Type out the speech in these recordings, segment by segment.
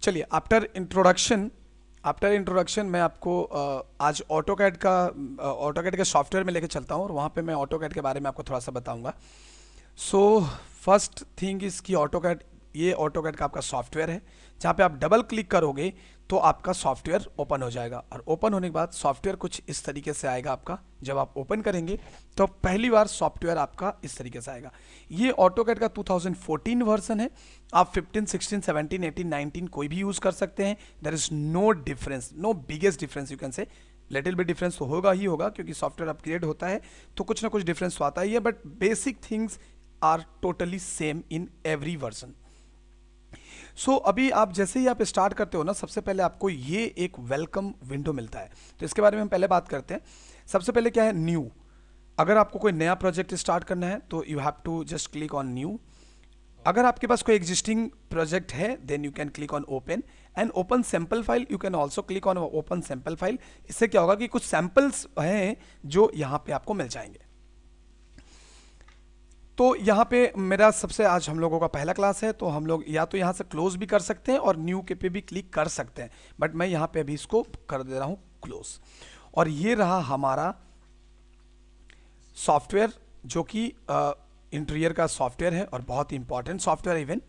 चलिए, after introduction मैं आपको आज ऑटोकैड के सॉफ्टवेयर में लेके चलता हूँ और वहाँ पे मैं ऑटोकैड के बारे में आपको थोड़ा सा बताऊँगा। सो फर्स्ट थिंग इज़ कि ऑटोकैड का आपका सॉफ्टवेयर है, जहाँ पे आप डबल क्लिक करोगे तो आपका सॉफ्टवेयर ओपन हो जाएगा और ओपन होने के बाद सॉफ्टवेयर कुछ इस तरीके से आएगा आपका। जब आप ओपन करेंगे तो पहली बार सॉफ्टवेयर आपका इस तरीके से आएगा। ये ऑटोकैड का 2014 वर्जन है। आप 15, 16, 17, 18, 19 कोई भी यूज़ कर सकते हैं। There is no difference, no biggest difference you can say. Little bit difference तो होगा ही होगा, क्योंकि सॉफ्टवेयर अपग्रेड होता है तो कुछ ना कुछ डिफरेंस तो आता ही है, but basic things are totally same in every version. So अभी आप जैसे ही आप स्टार्ट करते हो ना, सबसे पहले आपको ये एक वेलकम विंडो मिलता है, तो इसके बारे में हम पहले बात करते हैं। सबसे पहले क्या है, न्यू। अगर आपको कोई नया प्रोजेक्ट स्टार्ट करना है तो you have to just click on new. अगर आपके पास कोई एग्जिस्टिंग प्रोजेक्ट है then you can click on open and open sample file. You can also click on open sample file. इससे क्या होगा कि कुछ सैंपल्स हैं जो यहाँ पे आपको मिल जाएंगे। तो यहाँ पे मेरा सबसे आज हम लोगों का पहला क्लास है, तो हम लोग या तो यहाँ से क्लोज भी कर सकते हैं और न्यू के पे भी क्लिक कर सकते हैं, बट मैं यहाँ पे अभी इसको कर दे रहा हूँ क्लोज। और ये रहा हमारा सॉफ्टवेयर, जो कि इंटीरियर का सॉफ्टवेयर है और बहुत ही इंपॉर्टेंट सॉफ्टवेयर इवन।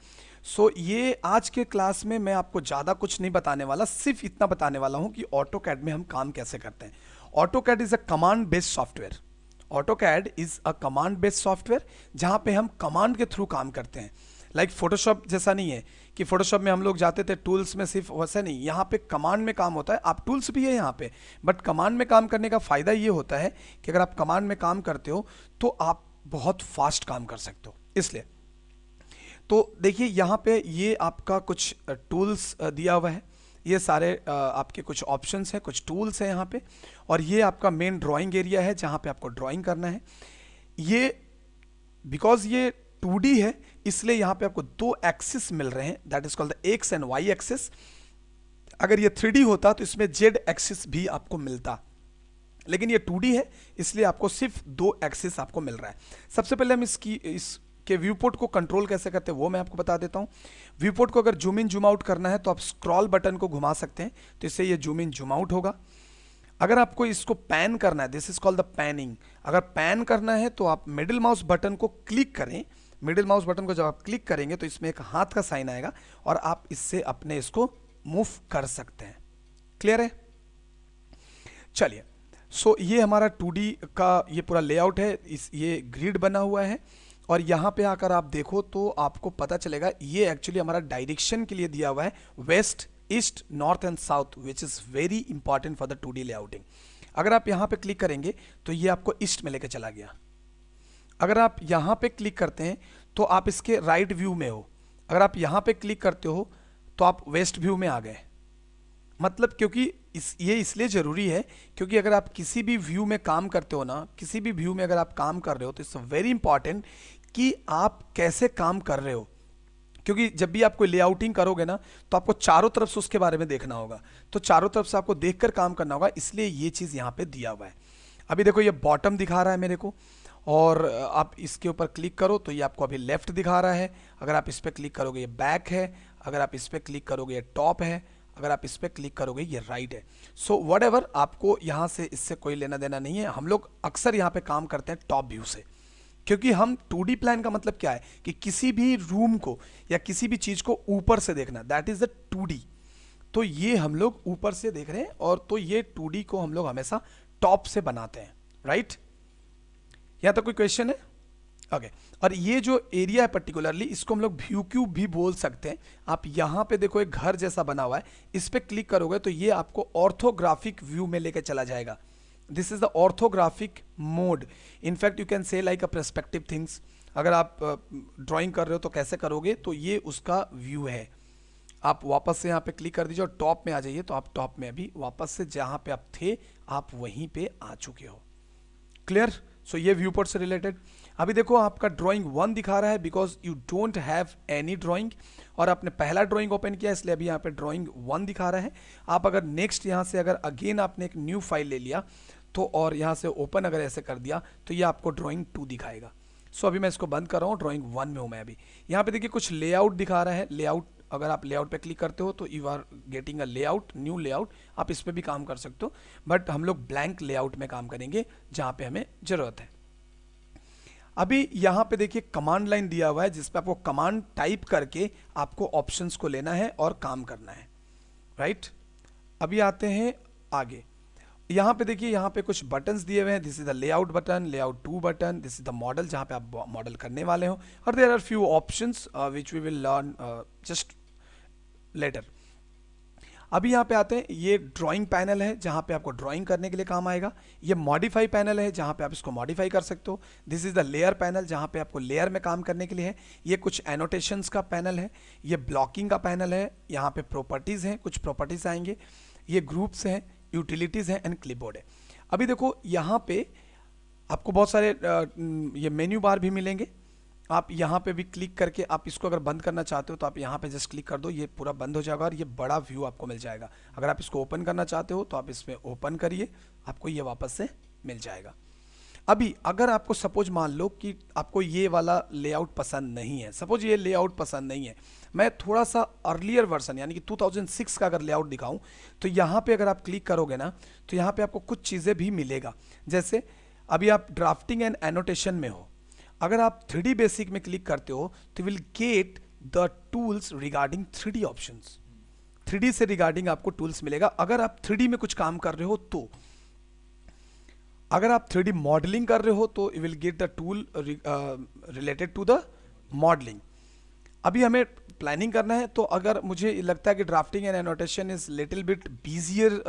सो ये आज के क्लास में मैं आपको ज़्यादा कुछ नहीं बताने वाला, सिर्फ इतना बताने वाला हूँ कि ऑटोकैड में हम काम कैसे करते हैं। AutoCAD is a command based software. AutoCAD is a command based software, जहां पे हम कमांड के थ्रू काम करते हैं। लाइक फोटोशॉप जैसा नहीं है कि फोटोशॉप में हम लोग जाते थे टूल्स में, सिर्फ वैसा नहीं, यहाँ पे कमांड में काम होता है। आप टूल्स भी है यहाँ पे, बट कमांड में काम करने का फायदा ये होता है कि अगर आप कमांड में काम करते हो तो आप बहुत फास्ट काम कर सकते हो। इसलिए तो देखिए यहाँ पे ये आपका कुछ टूल्स दिया हुआ है। ये सारे आपके कुछ ऑप्शंस हैं, कुछ टूल्स हैं यहाँ पे, और ये आपका मेन ड्राइंग एरिया है जहाँ पे आपको ड्राइंग करना है। ये बिकॉज ये 2D है, इसलिए यहाँ पे आपको दो एक्सिस मिल रहे हैं, that is called the x and y axis. अगर ये 3D होता तो इसमें जेड एक्सिस भी आपको मिलता, लेकिन ये 2D है इसलिए आपको सिर्फ दो एक्सिस आपको मिल रहा है। सबसे पहले हम इसके व्यू पोर्ट को कंट्रोल कैसे करते हैं वो मैं आपको बता देता हूँ। व्यू पोर्ट को अगर जूम इन जूम आउट करना है तो आप स्क्रॉल बटन को घुमा सकते हैं, तो इससे ये जूम इन जूम आउट होगा। अगर आपको इसको पैन करना है, this is called the panning. अगर पैन करना है तो आप मिडिल माउस बटन को क्लिक करें। मिडिल माउस बटन को जब आप क्लिक करेंगे तो इसमें एक हाथ का साइन आएगा और आप इससे अपने इसको मूव कर सकते हैं। क्लियर है? चलिए, सो ये हमारा 2D का ये पूरा लेआउट है, ये ग्रिड बना हुआ है। और यहाँ पे आकर आप देखो तो आपको पता चलेगा ये एक्चुअली हमारा डायरेक्शन के लिए दिया हुआ है, west, east, north and south, which is very important for the 2D layouting. अगर आप यहाँ पे क्लिक करेंगे तो ये आपको ईस्ट में लेके चला गया। अगर आप यहाँ पे क्लिक करते हैं तो आप इसके राइट व्यू में हो। अगर आप यहाँ पे क्लिक करते हो तो आप वेस्ट व्यू में आ गए। मतलब क्योंकि ये इसलिए ज़रूरी है क्योंकि अगर आप किसी भी व्यू में काम करते हो ना, किसी भी व्यू में अगर आप काम कर रहे हो तो इट्स वेरी इंपॉर्टेंट कि आप कैसे काम कर रहे हो, क्योंकि जब भी आप कोई लेआउटिंग करोगे ना तो आपको चारों तरफ से उसके बारे में देखना होगा, तो चारों तरफ से आपको देखकर काम करना होगा, इसलिए ये चीज़ यहाँ पे दिया हुआ है। अभी देखो ये बॉटम दिखा रहा है मेरे को, और आप इसके ऊपर क्लिक करो तो ये आपको अभी लेफ्ट दिखा रहा है। अगर आप इस पर क्लिक करोगे ये बैक है, अगर आप इस पर क्लिक करोगे ये टॉप है, अगर आप इस पर क्लिक करोगे ये राइट है। सो व्हाटएवर, आपको यहाँ से इससे कोई लेना देना नहीं है। हम लोग अक्सर यहाँ पे काम करते हैं टॉप व्यू से, क्योंकि हम 2D प्लान का मतलब क्या है कि किसी भी रूम को या किसी भी चीज़ को ऊपर से देखना, दैट इज़ द 2D। तो ये हम लोग ऊपर से देख रहे हैं, और तो ये 2D को हम लोग हमेशा टॉप से बनाते हैं, राइट? यहाँ तक कोई क्वेश्चन है? ओके। और ये जो एरिया है पर्टिकुलरली, इसको हम लोग व्यू क्यूब भी बोल सकते हैं। आप यहाँ पे देखो एक घर जैसा बना हुआ है, इस पर क्लिक करोगे तो ये आपको ऑर्थोग्राफिक व्यू में लेकर चला जाएगा। This is the orthographic mode. In fact you can से लाइक अ पर्सपेक्टिव थिंग्स। अगर आप ड्राइंग कर रहे हो तो कैसे करोगे, तो ये उसका व्यू है। आप वापस से यहाँ पे क्लिक कर दीजिए और टॉप में आ जाइए, तो आप टॉप में अभी वापस से जहाँ पे आप थे आप वहीं पे आ चुके हो। क्लियर? सो ये व्यू पोर्ट से रिलेटेड। अभी देखो आपका ड्राइंग 1 दिखा रहा है because you don't have any drawing, और आपने पहला ड्राइंग ओपन किया इसलिए अभी यहाँ पे ड्राइंग 1 दिखा रहा है। आप अगर नेक्स्ट यहाँ से अगर अगेन आपने एक न्यू फाइल ले लिया तो, और यहाँ से ओपन अगर ऐसे कर दिया तो ये आपको ड्राइंग 2 दिखाएगा। सो अभी मैं इसको बंद कर रहा हूँ, ड्राइंग 1 में हूँ मैं अभी। यहाँ पे देखिए कुछ लेआउट दिखा रहा है, लेआउट अगर आप लेआउट पे क्लिक करते हो तो you are getting a layout, new layout, आप इस पे भी काम कर सकते हो, बट हम लोग ब्लैंक लेआउट में काम करेंगे जहाँ पे हमें ज़रूरत है। अभी यहाँ पे देखिए कमांड लाइन दिया हुआ है जिस पे आपको कमांड टाइप करके आपको ऑप्शंस को लेना है और काम करना है, राइट। अभी आते हैं आगे, यहाँ पे देखिए यहाँ पे कुछ बटन्स दिए हुए हैं। This is the layout button, layout two button, this is the model जहाँ पे आप मॉडल करने वाले हो, और there are few options which we will learn just later. अभी यहाँ पे आते हैं, ये ड्राइंग पैनल है जहाँ पे आपको ड्राइंग करने के लिए काम आएगा। ये मॉडिफाई पैनल है जहाँ पे आप इसको मॉडिफाई कर सकते हो। This is the layer panel जहाँ पे आपको लेयर में काम करने के लिए है। ये कुछ एनोटेशंस का पैनल है। ये ब्लॉकिंग का पैनल है। यहाँ पे प्रॉपर्टीज हैं, कुछ प्रॉपर्टीज आएंगे। ये ग्रुप्स हैं, यूटिलिटीज हैं एंड क्लिपबोर्ड है। अभी देखो यहाँ पे आपको बहुत सारे ये मेन्यू बार भी मिलेंगे। आप यहाँ पे भी क्लिक करके आप इसको अगर बंद करना चाहते हो तो आप यहाँ पे जस्ट क्लिक कर दो, ये पूरा बंद हो जाएगा और ये बड़ा व्यू आपको मिल जाएगा। अगर आप इसको ओपन करना चाहते हो तो आप इसमें ओपन करिए, आपको ये वापस से मिल जाएगा। अभी अगर आपको सपोज मान लो कि आपको ये वाला लेआउट पसंद नहीं है, सपोज ये लेआउट पसंद नहीं है, मैं थोड़ा सा अर्लियर वर्जन यानी कि 2006 का अगर लेआउट दिखाऊं तो यहाँ पे अगर आप क्लिक करोगे ना तो यहाँ पे आपको कुछ चीज़ें भी मिलेगा। जैसे अभी आप ड्राफ्टिंग एंड एनोटेशन में हो, अगर आप 3D बेसिक में क्लिक करते हो तो will get the tools regarding 3D options. 3D से रिगार्डिंग आपको टूल्स मिलेगा अगर आप 3D में कुछ काम कर रहे हो तो। अगर आप 3D मॉडलिंग कर रहे हो तो you will get the tool related to the modelling. अभी हमें प्लानिंग करना है तो अगर मुझे लगता है कि drafting and annotation is little bit busier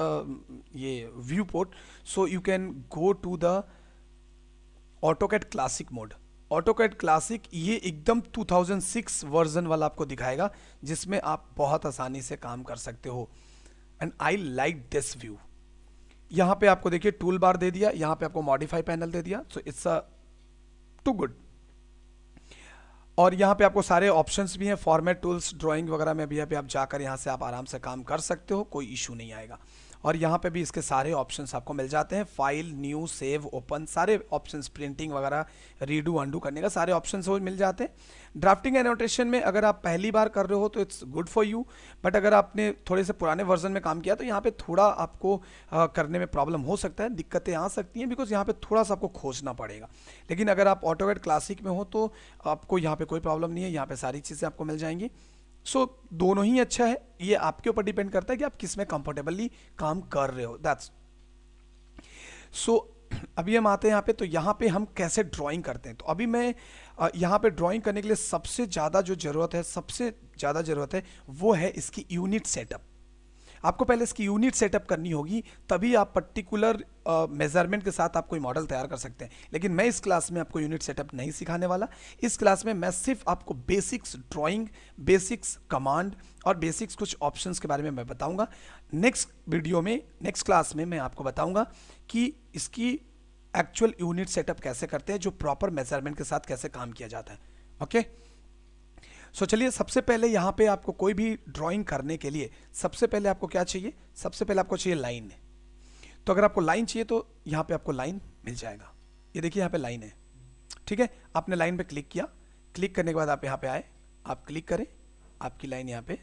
ये view port, so you can go to the AutoCAD classic mode. AutoCAD classic ये एकदम 2006 वर्जन वाला आपको दिखाएगा जिसमें आप बहुत आसानी से काम कर सकते हो। And I like this view. यहाँ पे आपको देखिए टूल बार दे दिया, यहाँ पे आपको मॉडिफाई पैनल दे दिया, so it's a too good. और यहाँ पे आपको सारे ऑप्शंस भी हैं, फॉर्मेट टूल्स, ड्राइंग वगैरह में भी आप जाकर यहाँ से आप आराम से काम कर सकते हो, कोई इशू नहीं आएगा। और यहाँ पे भी इसके सारे ऑप्शंस आपको मिल जाते हैं, फाइल, न्यू, सेव, ओपन, सारे ऑप्शंस, प्रिंटिंग वगैरह, रीडू, अंडू करने का सारे ऑप्शंस वो मिल जाते हैं। ड्राफ्टिंग एनोटेशन में अगर आप पहली बार कर रहे हो तो it's good for you, but अगर आपने थोड़े से पुराने वर्जन में काम किया तो यहाँ पे थोड़ा आपको करने में प्रॉब्लम हो सकता है, दिक्कतें आ सकती हैं, बिकॉज यहाँ पे थोड़ा सा आपको खोजना पड़ेगा। लेकिन अगर आप ऑटोकैड क्लासिक में हो तो आपको यहाँ पे कोई प्रॉब्लम नहीं है, यहाँ पे सारी चीज़ें आपको मिल जाएंगी। सो दोनों ही अच्छा है, ये आपके ऊपर डिपेंड करता है कि आप किस में कंफर्टेबली काम कर रहे हो, दैट्स सो। अभी हम आते हैं यहाँ पे, तो यहाँ पे हम कैसे ड्राइंग करते हैं। तो अभी मैं यहाँ पे ड्राइंग करने के लिए सबसे ज़्यादा जो ज़रूरत है, सबसे ज़्यादा ज़रूरत है वो है इसकी यूनिट सेटअप। आपको पहले इसकी यूनिट सेटअप करनी होगी, तभी आप पर्टिकुलर मेजरमेंट के साथ आप कोई मॉडल तैयार कर सकते हैं। लेकिन मैं इस क्लास में आपको यूनिट सेटअप नहीं सिखाने वाला। इस क्लास में मैं सिर्फ आपको बेसिक्स ड्राइंग, बेसिक्स कमांड और बेसिक्स कुछ ऑप्शंस के बारे में मैं बताऊंगा। नेक्स्ट वीडियो में, नेक्स्ट क्लास में मैं आपको बताऊंगा कि इसकी एक्चुअल यूनिट सेटअप कैसे करते हैं, जो प्रॉपर मेजरमेंट के साथ कैसे काम किया जाता है। ओके, सो चलिए, सबसे पहले यहाँ पे आपको कोई भी ड्राइंग करने के लिए सबसे पहले आपको क्या चाहिए, सबसे पहले आपको चाहिए लाइन। तो अगर आपको लाइन चाहिए तो यहाँ पे आपको लाइन मिल जाएगा। ये देखिए यहाँ पे लाइन है, ठीक है। आपने लाइन पे क्लिक किया, क्लिक करने के बाद आप यहाँ पे आए, आप क्लिक करें, आपकी लाइन यहाँ पे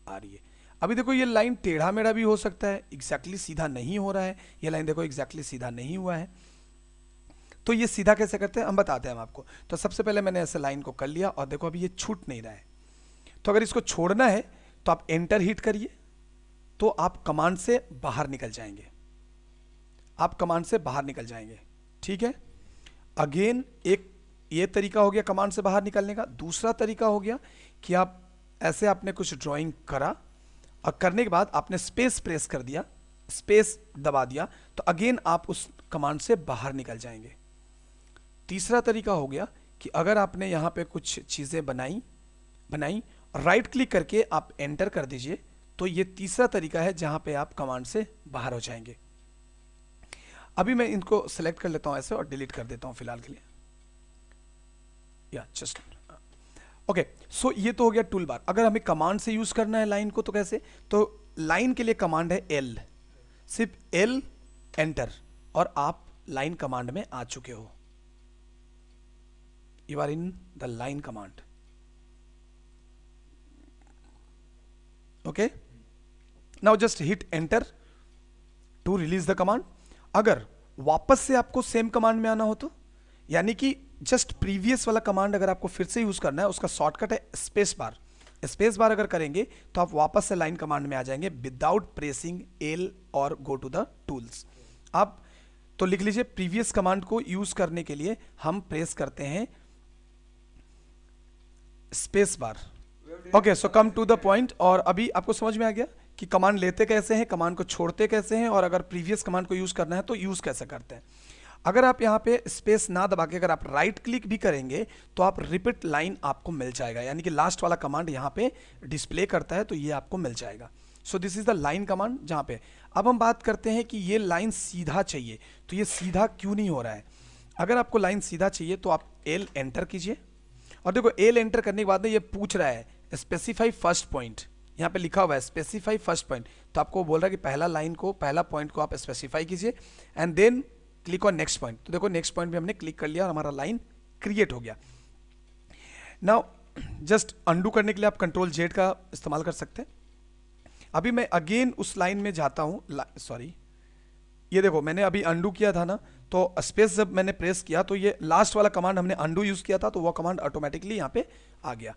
आ रही है। अभी देखो ये लाइन टेढ़ा मेढ़ा भी हो सकता है, एग्जैक्टली सीधा नहीं हो रहा है। ये लाइन देखो एग्जैक्टली सीधा नहीं हुआ है। तो ये सीधा कैसे करते हैं हम बताते हैं हम आपको। तो सबसे पहले मैंने ऐसे लाइन को कर लिया और देखो अभी ये छूट नहीं रहा है। तो अगर इसको छोड़ना है तो आप एंटर हिट करिए, तो आप कमांड से बाहर निकल जाएंगे, आप कमांड से बाहर निकल जाएंगे, ठीक है। अगेन एक ये तरीका हो गया कमांड से बाहर निकलने का। दूसरा तरीका हो गया कि आप ऐसे आपने कुछ ड्राइंग करा और करने के बाद आपने स्पेस प्रेस कर दिया, स्पेस दबा दिया, तो अगेन आप उस कमांड से बाहर निकल जाएंगे। तीसरा तरीका हो गया कि अगर आपने यहाँ पे कुछ चीज़ें बनाई राइट क्लिक करके आप एंटर कर दीजिए, तो ये तीसरा तरीका है जहाँ पे आप कमांड से बाहर हो जाएंगे। अभी मैं इनको सेलेक्ट कर लेता हूँ ऐसे और डिलीट कर देता हूँ फिलहाल के लिए, या जस्ट ओके। सो ये तो हो गया टूल बार। अगर हमें कमांड से यूज करना है लाइन को तो कैसे, तो लाइन के लिए कमांड है एल, सिर्फ एल एंटर और आप लाइन कमांड में आ चुके हो। You are in the line command. Okay, now just hit enter to release the command. अगर वापस से आपको सेम कमांड में आना हो तो, यानी कि जस्ट प्रीवियस वाला कमांड अगर आपको फिर से यूज करना है, उसका शॉर्टकट है स्पेस बार। स्पेस बार अगर करेंगे तो आप वापस से लाइन कमांड में आ जाएंगे विदाउट प्रेसिंग एल और गो टू द टूल्स। आप तो लिख लीजिए, प्रीवियस कमांड को यूज करने के लिए हम प्रेस करते हैं space bar. Okay, so come to the point. और अभी आपको समझ में आ गया कि कमांड लेते कैसे हैं, कमांड को छोड़ते कैसे हैं, और अगर प्रीवियस कमांड को यूज करना है तो यूज कैसे करते हैं। अगर आप यहाँ पे स्पेस ना दबा के अगर आप राइट क्लिक भी करेंगे तो आप रिपीट लाइन आपको मिल जाएगा, यानी कि लास्ट वाला कमांड यहाँ पे डिस्प्ले करता है तो ये आपको मिल जाएगा। सो this is the line command जहाँ पे। अब हम बात करते हैं कि ये लाइन सीधा चाहिए, तो ये सीधा क्यों नहीं हो रहा है। अगर आपको लाइन सीधा चाहिए तो आप एल एंटर कीजिए, और देखो एल एंटर करने के बाद में ये पूछ रहा है स्पेसिफाई फर्स्ट पॉइंट, यहाँ पे लिखा हुआ है स्पेसिफाई फर्स्ट पॉइंट, तो आपको बोल रहा है कि पहला लाइन को, पहला पॉइंट को आप स्पेसिफाई कीजिए and then click on next point. तो देखो नेक्स्ट पॉइंट पे हमने क्लिक कर लिया और हमारा लाइन क्रिएट हो गया। नाउ जस्ट अंडू करने के लिए आप कंट्रोल जेड का इस्तेमाल कर सकते हैं। अभी मैं अगेन उस लाइन में जाता हूं, सॉरी, ये देखो मैंने अभी अंडू किया था ना, तो स्पेस जब मैंने प्रेस किया तो ये लास्ट वाला कमांड हमने अंडू यूज किया था, तो वो कमांड ऑटोमेटिकली यहाँ पे आ गया।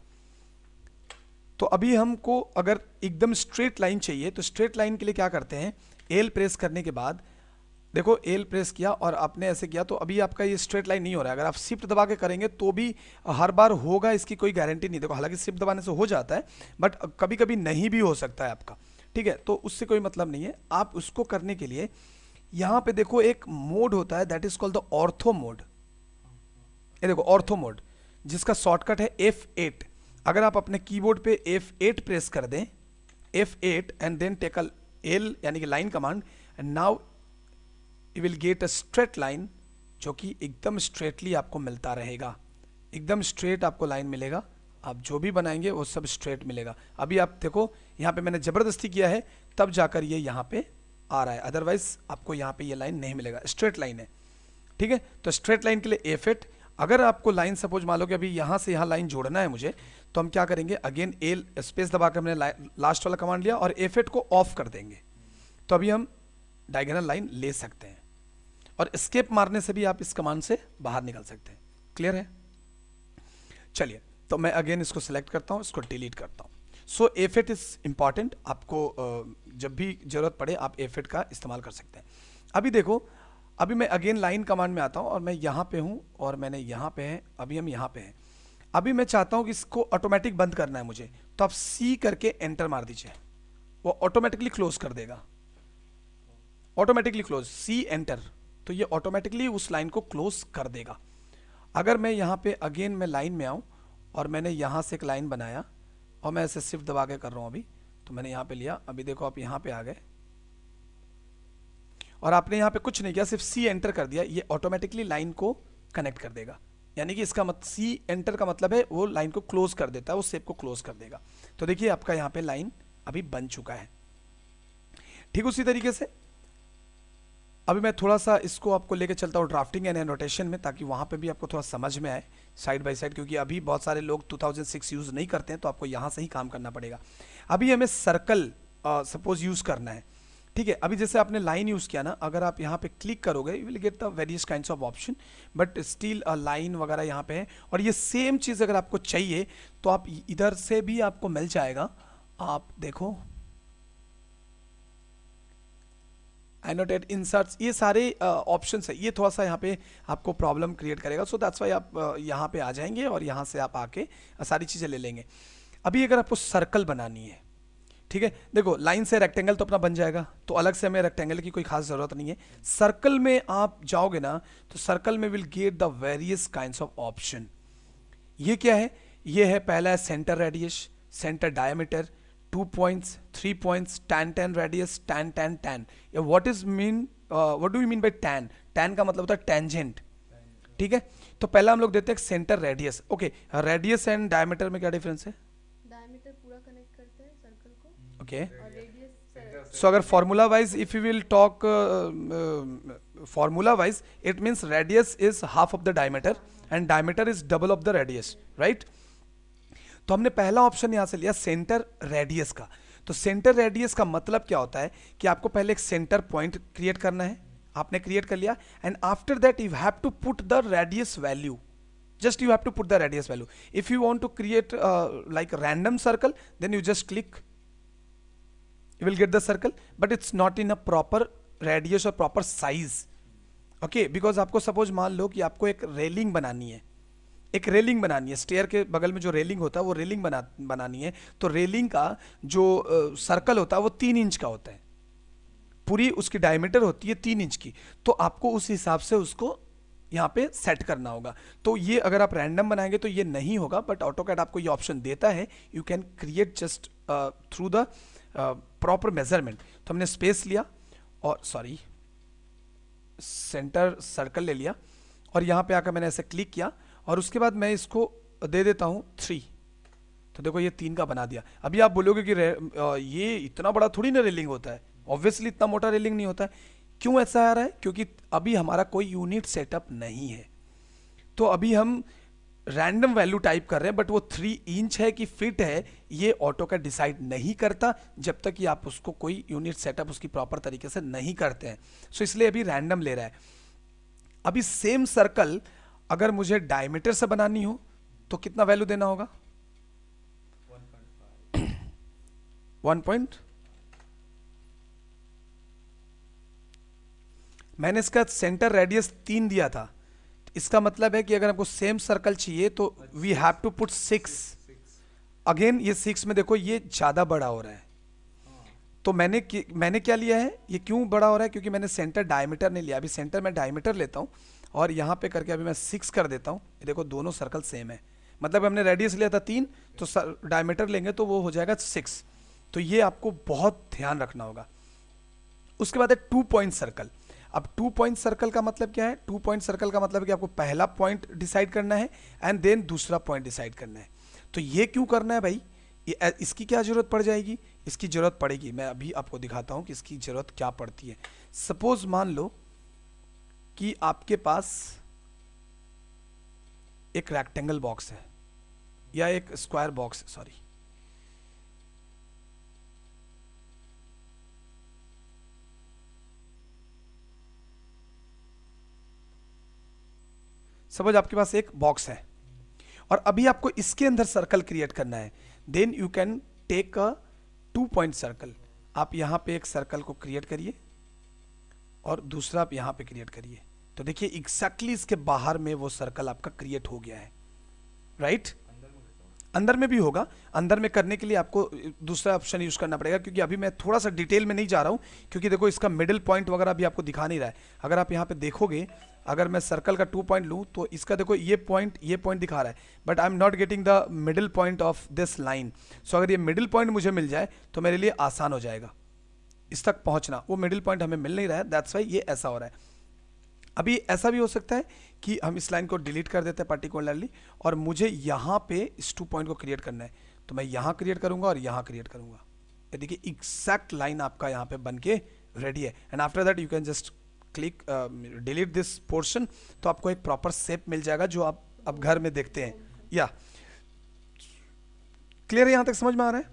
तो अभी हमको अगर एकदम स्ट्रेट लाइन चाहिए तो स्ट्रेट लाइन के लिए क्या करते हैं, एल प्रेस करने के बाद देखो एल प्रेस किया और आपने ऐसे किया तो अभी आपका ये स्ट्रेट लाइन नहीं हो रहा है। अगर आप शिफ्ट दबा के करेंगे तो भी हर बार होगा, इसकी कोई गारंटी नहीं। देखो हालांकि शिफ्ट दबाने से हो जाता है बट कभी कभी नहीं भी हो सकता है आपका, ठीक है, तो उससे कोई मतलब नहीं है। आप उसको करने के लिए यहाँ पे देखो एक मोड होता है that is called the ortho mode. ये देखो ऑर्थो मोड, जिसका शॉर्टकट है F8। अगर आप अपने कीबोर्ड पे F8 प्रेस कर दें, F8 and then take L यानी कि line command, and now you will get a straight line, जो कि एकदम स्ट्रेटली आपको मिलता रहेगा, एकदम स्ट्रेट आपको लाइन मिलेगा। आप जो भी बनाएंगे वो सब स्ट्रेट मिलेगा। अभी आप देखो यहाँ पे मैंने जबरदस्ती किया है तब जाकर ये यहाँ पे आ रहा है, अदरवाइज आपको यहाँ पे ये लाइन नहीं मिलेगा, स्ट्रेट लाइन है, ठीक है। तो स्ट्रेट लाइन के लिए F8। अगर आपको लाइन सपोज मान लो कि अभी यहाँ से यहाँ लाइन जोड़ना है मुझे, तो हम क्या करेंगे, अगेन एल स्पेस दबाकर हमने लास्ट वाला कमांड लिया और F8 को ऑफ कर देंगे, तो अभी हम डायगोनल लाइन ले सकते हैं। और एस्केप मारने से भी आप इस कमांड से बाहर निकल सकते हैं। क्लियर है? चलिए, तो मैं अगेन इसको सिलेक्ट करता हूँ, इसको डिलीट करता हूँ। सो F8 इज इंपॉर्टेंट, आपको जब भी जरूरत पड़े आप F8 का इस्तेमाल कर सकते हैं। अभी देखो, अभी मैं अगेन लाइन कमांड में आता हूँ और मैं यहाँ पे हूँ और मैंने यहाँ पे है, अभी हम यहाँ पे हैं। अभी मैं चाहता हूँ कि इसको ऑटोमेटिक बंद करना है मुझे, तो आप C करके एंटर मार दीजिए, वो ऑटोमेटिकली क्लोज कर देगा, ऑटोमेटिकली क्लोज, C एंटर, तो ये ऑटोमेटिकली उस लाइन को क्लोज कर देगा। अगर मैं यहाँ पे अगेन मैं लाइन में आऊँ और मैंने यहाँ से एक लाइन बनाया और मैं ऐसे शिफ्ट दबा के कर रहा हूँ अभी, तो मैंने यहाँ पे लिया, अभी देखो आप यहाँ पे आ गए और आपने यहाँ पे कुछ नहीं किया, सिर्फ C एंटर कर दिया, ये ऑटोमेटिकली लाइन को कनेक्ट कर देगा। यानी कि इसका C एंटर का मतलब है वो लाइन को क्लोज कर देता है, वो शेप को क्लोज कर देगा। तो देखिए आपका यहाँ पे लाइन अभी बन चुका है। ठीक उसी तरीके से अभी मैं थोड़ा सा इसको आपको लेके चलता हूँ ड्राफ्टिंग एंड एनोटेशन में, ताकि वहाँ पे भी आपको थोड़ा समझ में आए साइड बाय साइड, क्योंकि अभी बहुत सारे लोग 2006 यूज़ नहीं करते हैं, तो आपको यहाँ से ही काम करना पड़ेगा। अभी हमें सर्कल सपोज यूज़ करना है, ठीक है। अभी जैसे आपने लाइन यूज़ किया ना, अगर आप यहाँ पे क्लिक करोगे you will get the various kinds of option, but still line वगैरह यहाँ पे है। और ये सेम चीज़ अगर आपको चाहिए तो आप इधर से भी आपको मिल जाएगा। आप देखो एनोटेट, इंसर्ट्स, ये सारे ऑप्शंस है। ये थोड़ा सा यहाँ पे आपको प्रॉब्लम क्रिएट करेगा, सो दैट्स वाई आप यहाँ पे आ जाएंगे और यहाँ से आप आके सारी चीज़ें ले लेंगे। अभी अगर आपको सर्कल बनानी है, ठीक है, देखो लाइन से रेक्टेंगल तो अपना बन जाएगा, तो अलग से हमें रेक्टेंगल की कोई खास ज़रूरत नहीं है। सर्कल में आप जाओगे ना तो सर्कल में will get the various kinds of option. ये क्या है, ये है पहला है centre radius, centre diameter, 2 points, 3 points, tan radius, tan. What is mean, what do you mean by tan? tan का मतलब होता है टेंजेंट, ठीक है। तो पहला हम लोग देते हैं centre radius. Okay, radius and diameter में क्या डिफरेंस है? डायमीटर पूरा कनेक्ट करते हैं सर्कल को, ओके, और रेडियस सो अगर formula wise if you will talk formula wise, it means radius is half of the diameter and diameter is double of the radius, right. तो हमने पहला ऑप्शन यहां से लिया सेंटर रेडियस का। तो सेंटर रेडियस का मतलब क्या होता है कि आपको पहले एक सेंटर पॉइंट क्रिएट करना है, आपने क्रिएट कर लिया, and after that you have to put the radius value, just you have to put the radius value. If you want to create like a random circle, then you just click, you will get the circle, but it's not in a proper radius or proper size. Okay, because आपको suppose मान लो कि आपको एक railing बनानी है, एक railing बनानी है, स्टेयर के बगल में जो रेलिंग होता है वो रेलिंग बनानी है, तो रेलिंग का जो सर्कल होता है वो 3 इंच का होता है, पूरी उसकी डायमीटर होती है 3 इंच की, तो आपको उस हिसाब से उसको यहाँ पे सेट करना होगा। तो ये अगर आप रैंडम बनाएंगे तो ये नहीं होगा, बट ऑटोकैड आपको ये ऑप्शन देता है, you can create just through the proper measurement. तो हमने स्पेस लिया और सॉरी सेंटर सर्कल ले लिया, और यहाँ पे आकर मैंने ऐसे क्लिक किया, और उसके बाद मैं इसको दे देता हूँ 3, तो देखो ये 3 का बना दिया। अभी आप बोलोगे कि ये इतना बड़ा थोड़ी ना रेलिंग होता है, ऑब्वियसली इतना मोटा रेलिंग नहीं होता है। क्यों ऐसा आ रहा है? क्योंकि अभी हमारा कोई यूनिट सेटअप नहीं है, तो अभी हम रैंडम वैल्यू टाइप कर रहे हैं, बट वो 3 इंच है कि फिट है ये ऑटोकैड डिसाइड नहीं करता जब तक कि आप उसको कोई यूनिट सेटअप उसकी प्रॉपर तरीके से नहीं करते हैं। सो इसलिए अभी रैंडम ले रहा है। अभी सेम सर्कल अगर मुझे डायमीटर से बनानी हो तो कितना वैल्यू देना होगा? 1. मैंने इसका सेंटर रेडियस 3 दिया था, इसका मतलब है कि अगर आपको सेम सर्कल चाहिए तो we have to put 6 again. ये 6 में देखो ये ज्यादा बड़ा हो रहा है, तो मैंने क्या लिया है, ये क्यों बड़ा हो रहा है? क्योंकि मैंने सेंटर डायमीटर नहीं लिया। अभी सेंटर मैं डायमीटर लेता हूं और यहां पे करके अभी मैं 6 कर देता हूं। ये देखो दोनों सर्कल सेम है, मतलब हमने रेडियस लिया था 3, तो डायमीटर लेंगे तो वो हो जाएगा 6। तो ये आपको बहुत ध्यान रखना होगा। उसके बाद है 2 पॉइंट सर्कल। अब 2 पॉइंट सर्कल का मतलब क्या है? 2 पॉइंट सर्कल का मतलब है कि आपको पहला पॉइंट डिसाइड करना है एंड देन दूसरा पॉइंट डिसाइड करना है। तो ये क्यों करना है भाई? इसकी क्या जरूरत पड़ जाएगी? इसकी जरूरत पड़ेगी, मैं अभी आपको दिखाता हूं कि इसकी जरूरत क्या पड़ती है। सपोज मान लो कि आपके पास एक रेक्टेंगल बॉक्स है या एक स्क्वायर बॉक्स है, सॉरी, सपोज आपके पास एक बॉक्स है और अभी आपको इसके अंदर सर्कल क्रिएट करना है, then you can take a 2 point circle. आप यहां पे एक सर्कल को क्रिएट करिए और दूसरा आप यहां पे क्रिएट करिए, तो देखिए एग्जैक्टली इसके बाहर में वो सर्कल आपका क्रिएट हो गया है, राइट? अंदर में भी होगा। अंदर में करने के लिए आपको दूसरा ऑप्शन यूज करना पड़ेगा, क्योंकि अभी मैं थोड़ा सा डिटेल में नहीं जा रहा हूं, क्योंकि देखो इसका मिडिल पॉइंट वगैरह भी आपको दिखा नहीं रहा है। अगर आप यहां पे देखोगे, अगर मैं सर्कल का 2 पॉइंट लूं तो इसका देखो ये पॉइंट दिखा रहा है, but I am not getting the middle point of this line. So अगर ये मिडिल पॉइंट मुझे मिल जाए तो मेरे लिए आसान हो जाएगा इस तक पहुंचना। वो मिडिल पॉइंट हमें मिल नहीं रहा है, दैट्स वाई ये ऐसा हो रहा है। अभी ऐसा भी हो सकता है कि हम इस लाइन को डिलीट कर देते हैं पर्टिकुलरली, और मुझे यहाँ पे इस 2 पॉइंट को क्रिएट करना है, तो मैं यहाँ क्रिएट करूंगा और यहाँ क्रिएट करूंगा। ये देखिए एग्जैक्ट लाइन आपका यहाँ पे बन के रेडी है, and after that you can just click delete this portion, तो आपको एक प्रॉपर शेप मिल जाएगा जो आप अब घर में देखते हैं। या क्लियर है? यहाँ तक समझ में आ रहा है?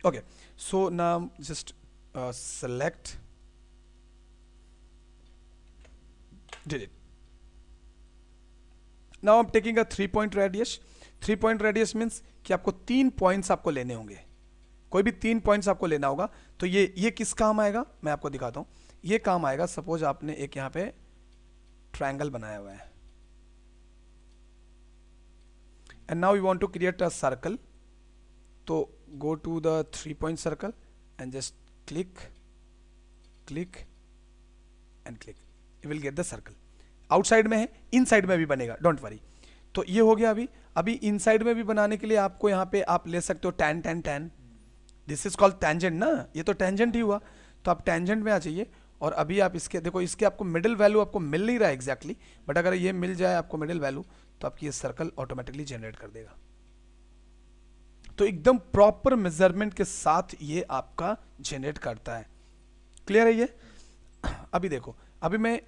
Okay, so now just select delete. Now I'm taking a 3 point radius. 3 point radius means कि आपको 3 पॉइंट्स आपको लेने होंगे, कोई भी 3 पॉइंट्स आपको लेना होगा। तो ये किस काम आएगा मैं आपको दिखाता हूं। ये काम आएगा, सपोज आपने एक यहां पे ट्रायंगल बनाया हुआ है, and now you want to create a circle, तो go to the 3 point circle and just click click and click, you will get the circle. Outside में है, इनसाइड में भी बनेगा, डोंट वरी। तो ये हो गया। अभी इनसाइड में भी बनाने के लिए आपको यहाँ पे आप ले सकते हो tan tan tan, this is called tangent ना, ये तो टेंजेंट ही हुआ। तो आप टेंजेंट में आ जाइए, और अभी आप इसके देखो, इसके आपको मिडिल वैल्यू आपको मिल नहीं रहा है एग्जैक्टली, बट अगर ये मिल जाए आपको मिडिल वैल्यू, तो आपकी ये सर्कल ऑटोमेटिकली जनरेट कर देगा। तो एकदम प्रॉपर मेजरमेंट के साथ ये आपका जनरेट करता है। क्लियर है ये? अभी देखो, अभी मैं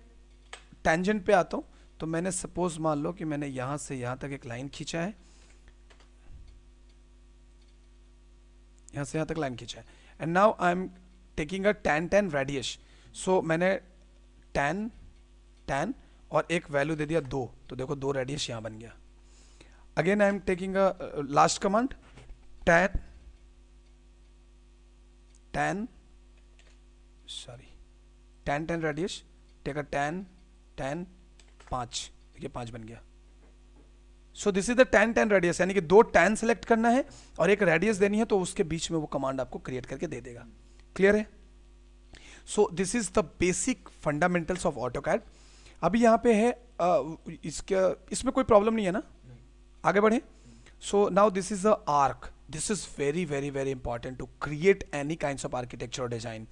टेंजेंट पे आता हूं, तो मैंने सपोज मान लो कि मैंने यहां से यहां तक एक लाइन खींचा है, यहाँ से यहाँ तक लाइन खींचा है। And now I am taking a tan tan radius. So मैंने tan और एक वैल्यू दे दिया 2, तो देखो 2 रेडियस यहाँ बन गया। Again I am taking a last command tan tan radius, take a tan 5, देखिए 5 बन गया। So this is the tan radius, यानी कि 2 tan सेलेक्ट करना है और एक रेडियस देनी है, तो उसके बीच में वो कमांड आपको क्रिएट करके दे देगा। क्लियर है? सो this is the basic fundamentals of AutoCAD. अभी यहाँ पे है इसमें कोई प्रॉब्लम नहीं है ना? आगे बढ़े। So now this is a arc, this is very very very important to create any kinds of architecture और डिजाइन।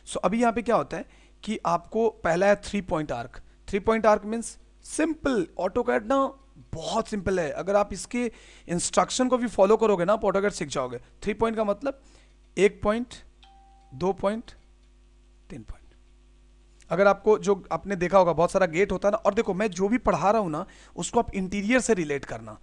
सो अभी यहाँ पे क्या होता है कि आपको पहला है 3 point arc. 3 point arc means simple. AutoCAD ना बहुत सिंपल है, अगर आप इसके इंस्ट्रक्शन को भी फॉलो करोगे ना आप ऑटोकैड सीख जाओगे। 3 पॉइंट का मतलब 1 पॉइंट, 2 पॉइंट, 3 पॉइंट। अगर आपको जो आपने देखा होगा बहुत सारा गेट होता है ना, और देखो मैं जो भी पढ़ा रहा हूं ना उसको आप इंटीरियर से रिलेट करना,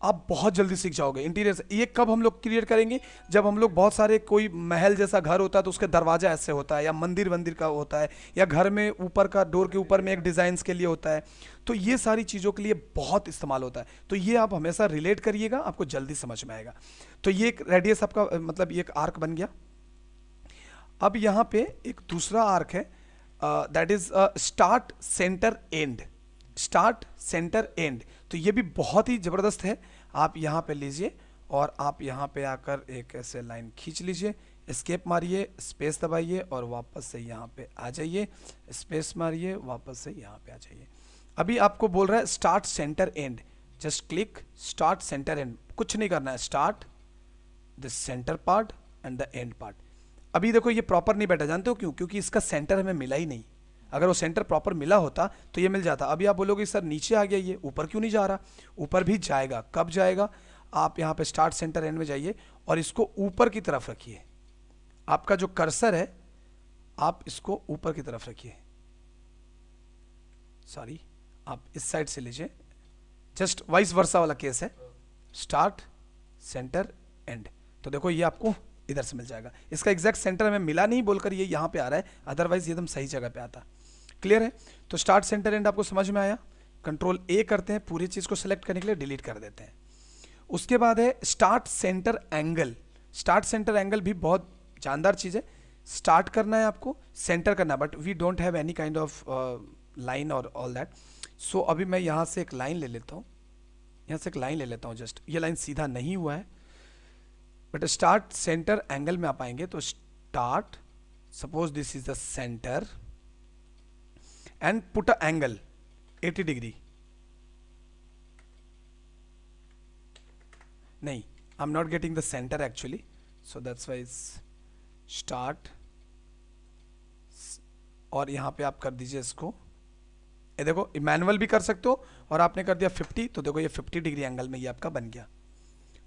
आप बहुत जल्दी सीख जाओगे इंटीरियर से। ये कब हम लोग क्रिएट करेंगे? जब हम लोग बहुत सारे कोई महल जैसा घर होता है तो उसके दरवाजा ऐसे होता है, या मंदिर वंदिर का होता है, या घर में ऊपर का डोर के ऊपर में एक डिजाइन के लिए होता है, तो ये सारी चीज़ों के लिए बहुत इस्तेमाल होता है। तो ये आप हमेशा रिलेट करिएगा, आपको जल्दी समझ में आएगा। तो ये एक रेडियस आपका मतलब ये एक आर्क बन गया। अब यहाँ पे एक दूसरा आर्क है, that is start centre and. Start centre and, तो ये भी बहुत ही जबरदस्त है। आप यहाँ पे लीजिए और आप यहाँ पे आकर एक ऐसे लाइन खींच लीजिए, एस्केप मारिए, स्पेस दबाइए और वापस से यहाँ पे आ जाइए, स्पेस मारिए, वापस से यहाँ पे आ जाइए। अभी आपको बोल रहा है start centre and, just click start centre and, कुछ नहीं करना है, start the centre part and the end part. अभी देखो ये प्रॉपर नहीं बैठा, जानते हो क्यों? क्योंकि इसका सेंटर हमें मिला ही नहीं। अगर वो सेंटर प्रॉपर मिला होता तो ये मिल जाता। अभी आप बोलोगे सर नीचे आ गया, ये ऊपर क्यों नहीं जा रहा? ऊपर भी जाएगा। कब जाएगा? आप यहाँ पे स्टार्ट सेंटर एंड में जाइए और इसको ऊपर की तरफ रखिए। आपका जो कर्सर है आप इसको ऊपर की तरफ रखिए, सॉरी आप इस साइड से लीजिए, जस्ट वाइस वर्सा वाला केस है, स्टार्ट सेंटर एंड। तो देखो ये आपको इधर से मिल जाएगा। इसका एग्जैक्ट सेंटर हमें मिला नहीं बोलकर ये यहाँ पे आ रहा है, अदरवाइज ये एकदम सही जगह पे आता। क्लियर है? तो स्टार्ट सेंटर एंड आपको समझ में आया। कंट्रोल ए करते हैं, पूरी चीज को सिलेक्ट करने के लिए डिलीट कर देते हैं। उसके बाद है start centre angle. Start centre angle भी बहुत जानदार चीज है। स्टार्ट करना है आपको, सेंटर करना है, but we don't have any kind of line और ऑल दैट। सो अभी मैं यहाँ से एक लाइन ले लेता हूँ, यहाँ से एक लाइन ले लेता हूँ जस्ट। ये लाइन सीधा नहीं हुआ है, बट स्टार्ट सेंटर एंगल में आप आएंगे तो start, suppose this is the centre and put a angle 80 degree. नहीं, I am not getting the centre actually, so that's why start, और यहां पे आप कर दीजिए इसको, ये देखो मैनुअल भी कर सकते हो, और आपने कर दिया 50, तो देखो ये 50 डिग्री एंगल में ये आपका बन गया।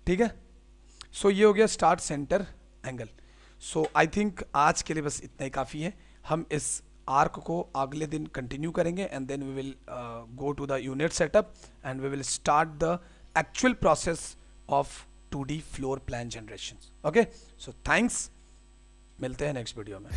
ठीक है? सो ये हो गया start centre angle. So I think आज के लिए बस इतना ही काफ़ी है। हम इस आर्क को अगले दिन कंटिन्यू करेंगे and then we will go to the unit setup and we will start the actual process of 2D floor plan generation. Okay, so thanks, मिलते हैं नेक्स्ट वीडियो में।